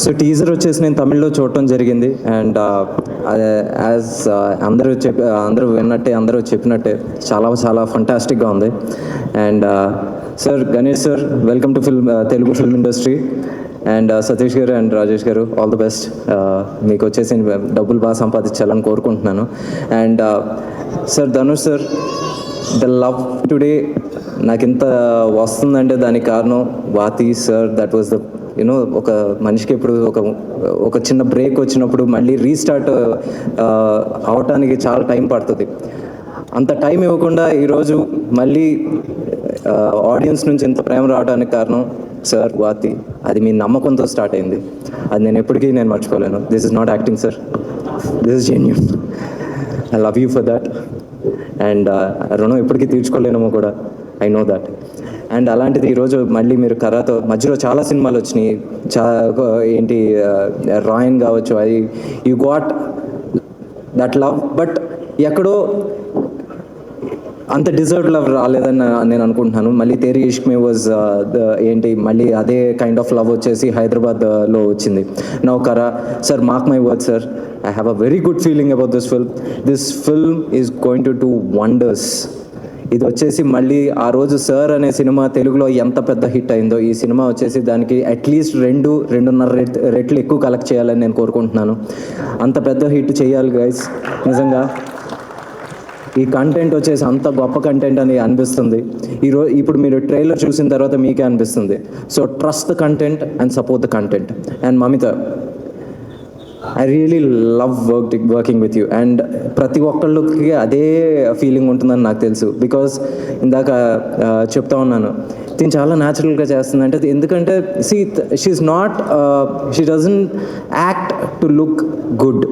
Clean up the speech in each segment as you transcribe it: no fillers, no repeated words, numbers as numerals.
So teaser వచ్చేసి నేను తమిళ్లో చూడటం జరిగింది. అండ్ యాజ్ అందరూ విన్నట్టే, అందరూ చెప్పినట్టే చాలా చాలా ఫంటాస్టిక్గా ఉంది. And sir, Ganesh sir, welcome to Telugu film industry. And Satish గారు అండ్ రాజేష్ గారు, ఆల్ ది బెస్ట్. మీకు వచ్చేసి డబ్బులు బాగా సంపాదించాలని కోరుకుంటున్నాను. And sir, Dhanush sir, the love today నాకు ఇంత వస్తుందంటే దానికి కారణం వాతి సార్. దట్ వాజ్ ద ఒక మనిషికి ఇప్పుడు ఒక చిన్న బ్రేక్ వచ్చినప్పుడు మళ్ళీ రీస్టార్ట్ అవటానికి చాలా టైం పడుతుంది. అంత టైం ఇవ్వకుండా ఈరోజు మళ్ళీ ఆడియన్స్ నుంచి ఇంత ప్రేమ రావడానికి కారణం సార్, వాతి. అది మీ నమ్మకంతో స్టార్ట్ అయింది. అది నేను ఎప్పటికీ మర్చిపోలేను. This is not acting sir, this is genuine. I love you for that. And రుణం ఎప్పటికీ తీర్చుకోలేనేమో కూడా, ఐ నో దట్. అండ్ అలాంటిది ఈరోజు మళ్ళీ మీరు కరాతో మధ్యలో చాలా సినిమాలు వచ్చినాయి. ఏంటి రాయన్ కావచ్చు, అది you got that love. But ఎక్కడో అంత డిజర్వ్డ్ లవ్ రాలేదని నేను అనుకుంటున్నాను. మళ్ళీ తేరీ ఇష్క్ మే వాజ్ ఏంటి మళ్ళీ అదే కైండ్ ఆఫ్ లవ్ వచ్చేసి హైదరాబాద్లో వచ్చింది. నౌ కరా sir, mark my word sir, I have a very good feeling about this film. This film is going to do wonders. ఇది వచ్చేసి మళ్ళీ ఆ రోజు సార్ అనే సినిమా తెలుగులో ఎంత పెద్ద హిట్ అయిందో, ఈ సినిమా వచ్చేసి దానికి అట్లీస్ట్ 2.5 రెట్లు ఎక్కువ కలెక్ట్ చేయాలని నేను కోరుకుంటున్నాను. అంత పెద్ద హిట్ చేయాలి గైస్. నిజంగా ఈ కంటెంట్ వచ్చేసి అంత గొప్ప కంటెంట్ అని అనిపిస్తుంది. ఇప్పుడు మీరు ట్రైలర్ చూసిన తర్వాత మీకే అనిపిస్తుంది. So trust the content and support the content. And Mamitha, I really love working with you. And ప్రతి ఒక్కళ్ళకి అదే ఫీలింగ్ ఉంటుందని నాకు తెలుసు. బికాజ్ ఇందాక చెప్తా ఉన్నాను, దీన్ని చాలా న్యాచురల్గా చేస్తుందంటే, ఎందుకంటే she doesn't act to look good.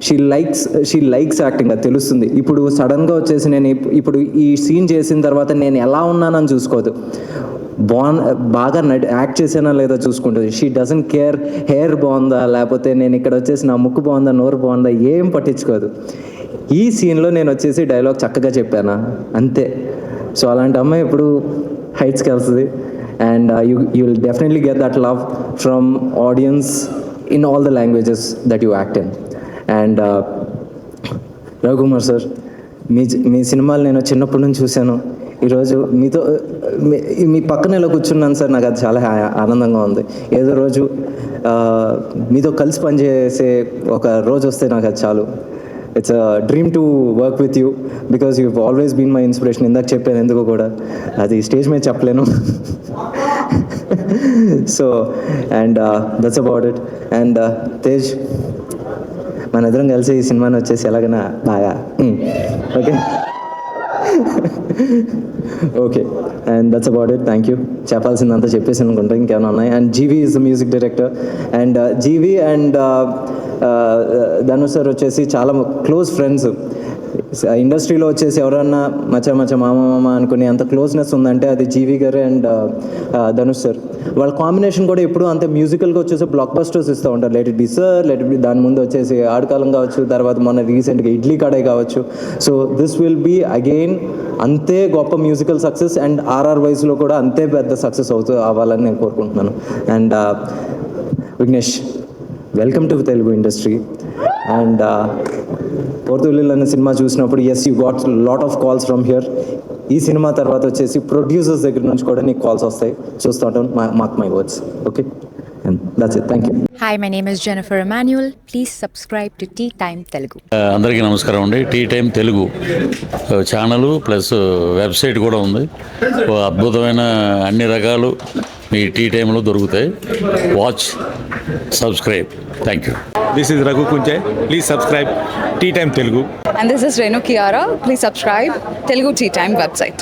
She likes acting, అది తెలుస్తుంది. ఇప్పుడు సడన్గా వచ్చేసి నేను ఇప్పుడు ఈ సీన్ చేసిన తర్వాత నేను ఎలా ఉన్నానని చూసుకోదు, బాగా యాక్ట్ చేసానా లేదా చూసుకుంటుంది. షీ డజంట్ కేర్ హెయిర్ బాగుందా, లేకపోతే నేను ఇక్కడ వచ్చేసి నా ముక్కు బాగుందా, నోరు బాగుందా, ఏం పట్టించుకోదు. ఈ సీన్లో నేను వచ్చేసి డైలాగ్ చక్కగా చెప్పానా, అంతే. సో అలాంటి అమ్మాయి ఇప్పుడు హైట్స్కి వెళ్తుంది. And you will definitely get that love from audience in all the languages that you act in. And Ravikumar sir, మీ సినిమాలు నేను చిన్నప్పటి నుంచి చూశాను. ఈరోజు మీ పక్కన ఇలా కూర్చున్నాను సార్, నాకు అది చాలా ఆనందంగా ఉంది. ఏదో రోజు మీతో కలిసి పనిచేసే ఒక రోజు వస్తే నాకు అది చాలు. It's a dream to work with you because you always been my inspiration. ఇందాక చెప్పాను ఎందుకో కూడా, అది స్టేజ్ మీద చెప్పలేను. So and that's about it. And Tej, మన ఇద్దరం కలిసి ఈ సినిమాని వచ్చేసి ఎలాగైనా బాగా okay okay. And that's about it. Thank you. చెప్పాల్సిందంతా చెప్పేసి అనుకుంటా, ఇంకేమైనా ఉన్నాయి. And GV is the music director. And GV and Dhanush sir వచ్చేసి చాలా క్లోజ్ ఫ్రెండ్స్. ఇండస్ట్రీలో వచ్చేసి ఎవరన్నా మచ్చ మామ అనుకునే అంత క్లోజ్నెస్ ఉందంటే అది జీవీ గారు అండ్ ధనుష్ సార్. వాళ్ళ కాంబినేషన్ కూడా ఎప్పుడు అంతే మ్యూజికల్గా వచ్చేసి బ్లాక్ బస్టర్స్ ఇస్తూ ఉంటారు. Let it be sir, let it be, దాని ముందు వచ్చేసి ఆడకాలం కావచ్చు, తర్వాత మొన్న రీసెంట్గా ఇడ్లీ కడాయి కావచ్చు. So this will be again అంతే గొప్ప మ్యూజికల్ సక్సెస్. అండ్ ఆర్ఆర్ వైస్లో కూడా అంతే పెద్ద సక్సెస్ అవ్వాలని నేను కోరుకుంటున్నాను. And Vignesh, welcome to Telugu industry. And Portugal అనే సినిమా చూసినప్పుడు yes, you got lot of calls from here. ఈ సినిమా తర్వాత వచ్చేసి ప్రొడ్యూసర్స్ దగ్గర నుంచి కూడా నీకు కాల్స్ వస్తాయి. చూస్తూ ఉంటాను. Mark my words. Okay, and that's it. Thank you. Hi, my name is Jennifer Emmanuel. Please subscribe to tea time Telugu. అందరికీ నమస్కారం అండి. Tea time Telugu channel plus website కూడా ఉంది. అద్భుతమైన అన్ని రకాలు మీ టీ టైంలో దొరుకుతాయి. Watch, subscribe. Thank you. This is Raghu Kunje. Please subscribe Tea Time Telugu. And this is Renu Kiara. Please subscribe Telugu Tea Time website.